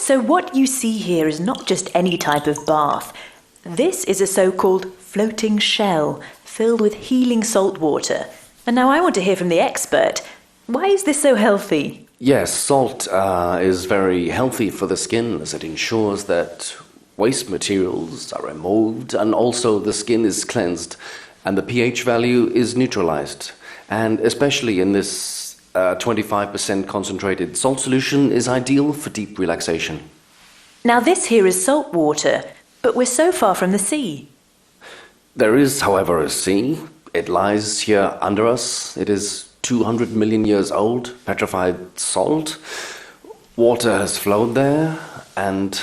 So what you see here is not just any type of bath. This is a so-called floating shell filled with healing salt water. And now I want to hear from the expert. Why is this so healthy? Yes, salt is very healthy for the skin as it ensures that waste materials are removed and also the skin is cleansed and the pH value is neutralized. And especially in this 25% concentrated salt solution is ideal for deep relaxation. Now this here is salt water, but we're so far from the sea. There is, however, a sea. It lies here under us. It is 200 million years old, petrified salt. Water has flowed there, and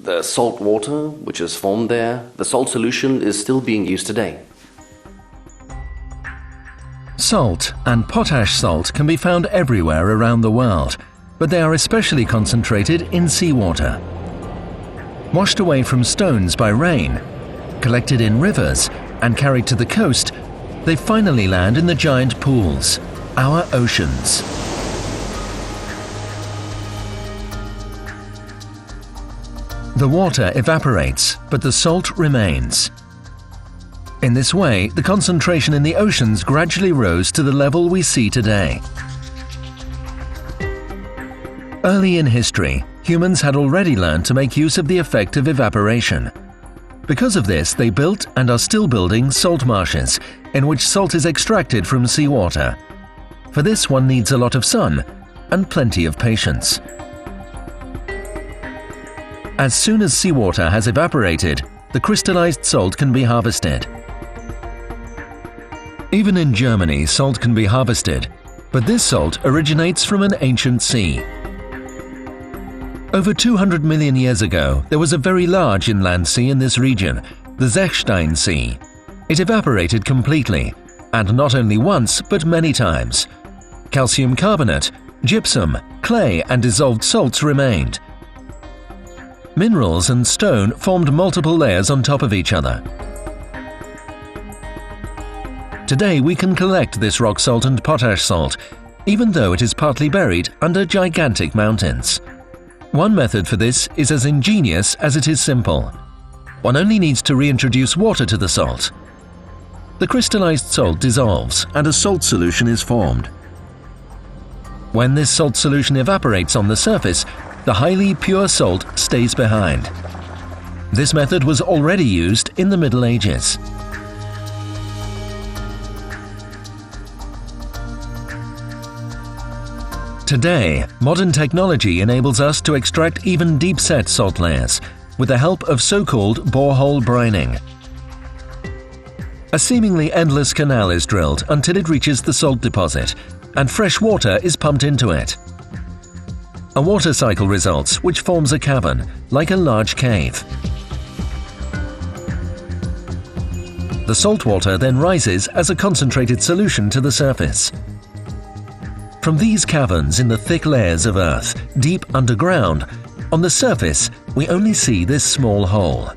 the salt water, which is formed there, the salt solution is still being used today. Salt and potash salt can be found everywhere around the world, but they are especially concentrated in seawater. Washed away from stones by rain, collected in rivers and carried to the coast, they finally land in the giant pools, our oceans. The water evaporates, but the salt remains. In this way, the concentration in the oceans gradually rose to the level we see today. Early in history, humans had already learned to make use of the effect of evaporation. Because of this, they built and are still building salt marshes, in which salt is extracted from seawater. For this, one needs a lot of sun and plenty of patience. As soon as seawater has evaporated, the crystallized salt can be harvested. Even in Germany, salt can be harvested, but this salt originates from an ancient sea. Over 200 million years ago, there was a very large inland sea in this region, the Zechstein Sea. It evaporated completely, and not only once, but many times. Calcium carbonate, gypsum, clay, and dissolved salts remained. Minerals and stone formed multiple layers on top of each other. Today we can collect this rock salt and potash salt, even though it is partly buried under gigantic mountains. One method for this is as ingenious as it is simple. One only needs to reintroduce water to the salt. The crystallized salt dissolves and a salt solution is formed. When this salt solution evaporates on the surface, the highly pure salt stays behind. This method was already used in the Middle Ages. Today, modern technology enables us to extract even deep-set salt layers with the help of so-called borehole brining. A seemingly endless canal is drilled until it reaches the salt deposit, and fresh water is pumped into it. A water cycle results, which forms a cavern, like a large cave. The salt water then rises as a concentrated solution to the surface. From these caverns in the thick layers of earth, deep underground, on the surface we only see this small hole.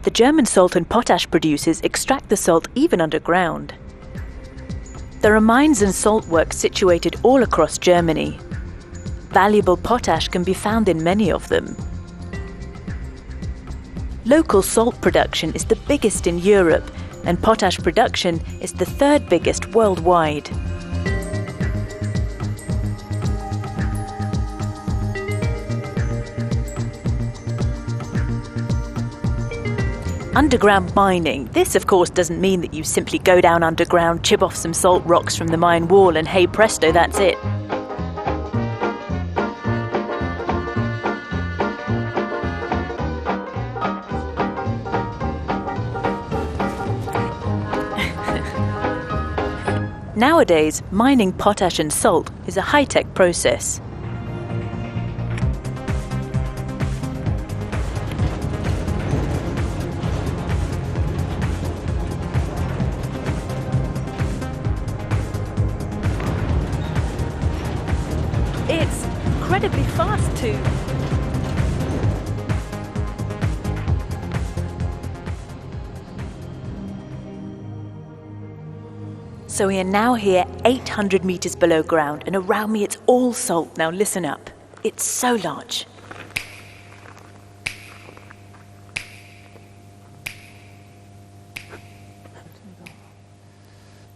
The German salt and potash producers extract the salt even underground. There are mines and salt works situated all across Germany. Valuable potash can be found in many of them. Local salt production is the biggest in Europe, and potash production is the third biggest worldwide. Underground mining. This, of course, doesn't mean that you simply go down underground, chip off some salt rocks from the mine wall, and hey presto, that's it. Nowadays, mining potash and salt is a high-tech process. It's incredibly fast too. So we are now here 800 meters below ground, and around me it's all salt. Now listen up. It's so large.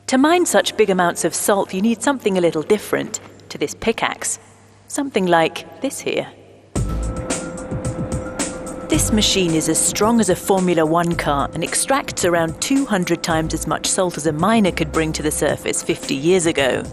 To mine such big amounts of salt, you need something a little different to this pickaxe. Something like this here. This machine is as strong as a Formula One car and extracts around 200 times as much salt as a miner could bring to the surface 50 years ago.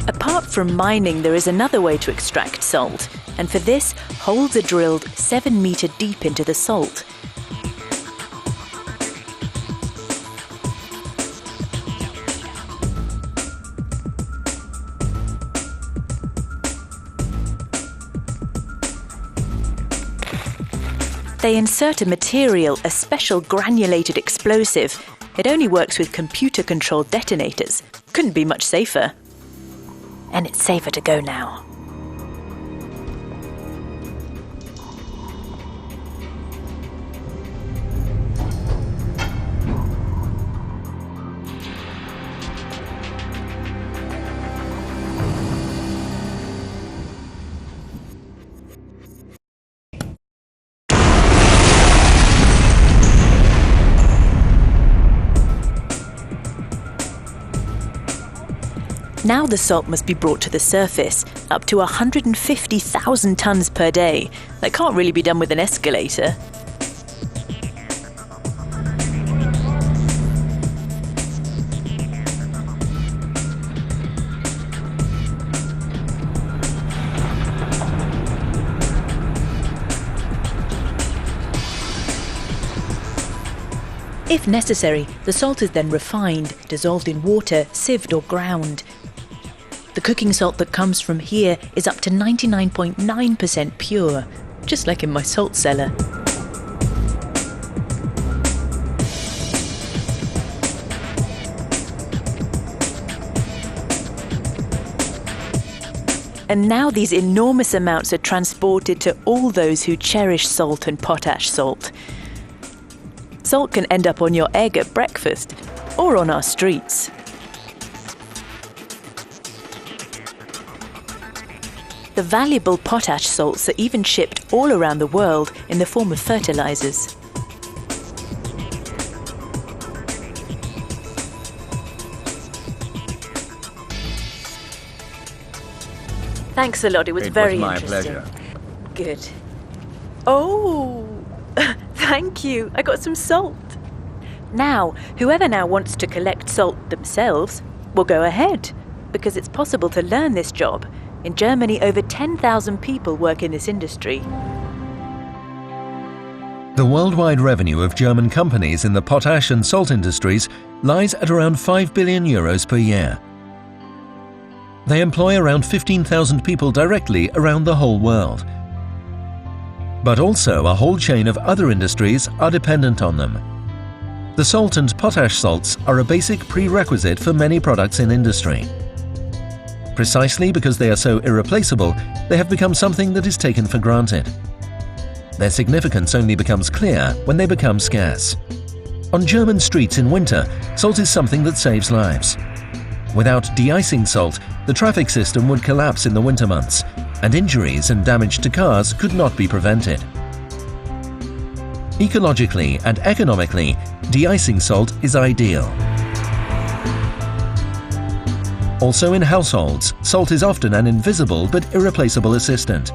Apart from mining, there is another way to extract salt, and for this, holes are drilled 7 meters deep into the salt. They insert a material, a special granulated explosive. It only works with computer-controlled detonators. Couldn't be much safer. And it's safer to go now. Now the salt must be brought to the surface, up to 150,000 tons per day. That can't really be done with an escalator. If necessary, the salt is then refined, dissolved in water, sieved or ground. The cooking salt that comes from here is up to 99.9% pure, just like in my salt cellar. And now these enormous amounts are transported to all those who cherish salt and potash salt. Salt can end up on your egg at breakfast, or on our streets. The valuable potash salts are even shipped all around the world in the form of fertilizers. Thanks a lot, it was very interesting. It was my pleasure. Good. Oh, thank you. I got some salt. Now, whoever now wants to collect salt themselves will go ahead, because it's possible to learn this job. In Germany, over 10,000 people work in this industry. The worldwide revenue of German companies in the potash and salt industries lies at around 5 billion euros per year. They employ around 15,000 people directly around the whole world. But also a whole chain of other industries are dependent on them. The salt and potash salts are a basic prerequisite for many products in industry. Precisely because they are so irreplaceable, they have become something that is taken for granted. Their significance only becomes clear when they become scarce. On German streets in winter, salt is something that saves lives. Without de-icing salt, the traffic system would collapse in the winter months, and injuries and damage to cars could not be prevented. Ecologically and economically, de-icing salt is ideal. Also in households, salt is often an invisible but irreplaceable assistant.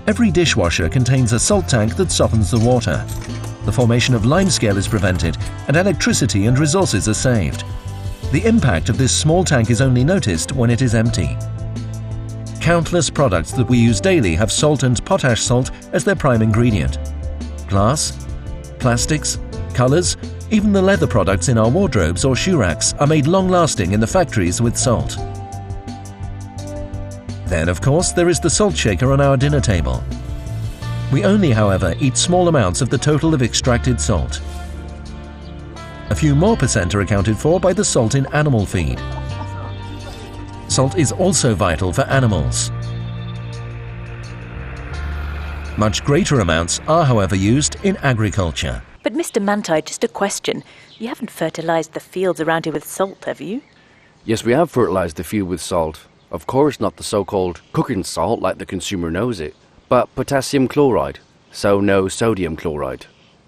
Every dishwasher contains a salt tank that softens the water. The formation of limescale is prevented, and electricity and resources are saved. The impact of this small tank is only noticed when it is empty. Countless products that we use daily have salt and potash salt as their prime ingredient. Glass, plastics, colors, even the leather products in our wardrobes or shoe racks are made long-lasting in the factories with salt. Then, of course, there is the salt shaker on our dinner table. We only, however, eat small amounts of the total of extracted salt. A few more percent are accounted for by the salt in animal feed. Salt is also vital for animals. Much greater amounts are, however, used in agriculture. But Mr. Mantai, just a question. You haven't fertilised the fields around here with salt, have you? Yes, we have fertilized the field with salt. Of course, not the so-called cooking salt like the consumer knows it, but potassium chloride, so no sodium chloride.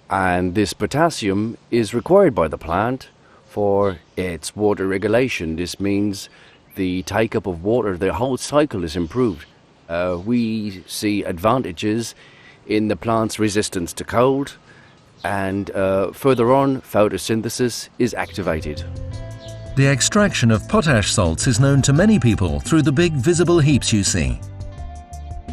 And this potassium is required by the plant for its water regulation. This means the take-up of water, the whole cycle is improved. We see advantages in the plant's resistance to cold, and further on, photosynthesis is activated. The extraction of potash salts is known to many people through the big visible heaps you see.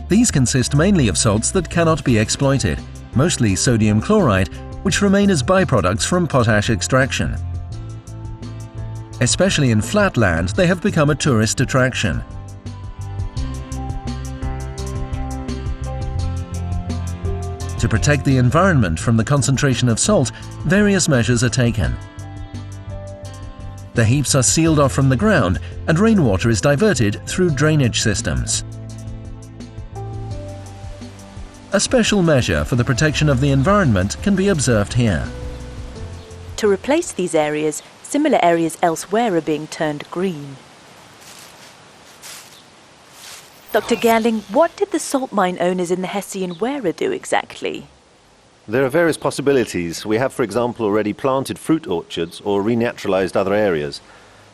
These consist mainly of salts that cannot be exploited, mostly sodium chloride, which remain as byproducts from potash extraction. Especially in flat land, they have become a tourist attraction. To protect the environment from the concentration of salt, various measures are taken. The heaps are sealed off from the ground and rainwater is diverted through drainage systems. A special measure for the protection of the environment can be observed here. To replace these areas, similar areas elsewhere are being turned green. Dr. Gerling, what did the salt mine owners in the Hessian Werra do exactly? There are various possibilities. We have, for example, already planted fruit orchards or renaturalized other areas.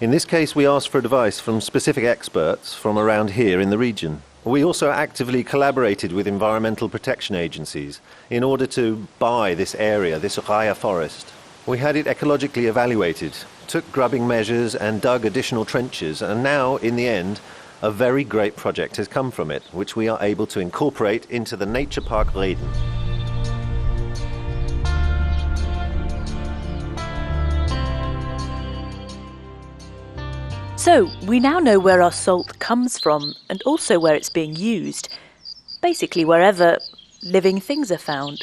In this case, we asked for advice from specific experts from around here in the region. We also actively collaborated with environmental protection agencies in order to buy this area, this Raya forest. We had it ecologically evaluated, took grubbing measures and dug additional trenches, and now, in the end, a very great project has come from it, which we are able to incorporate into the Nature Park Reden. So, we now know where our salt comes from and also where it's being used. Basically wherever living things are found.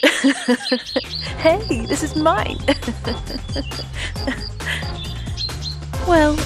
Hey, this is mine! Well...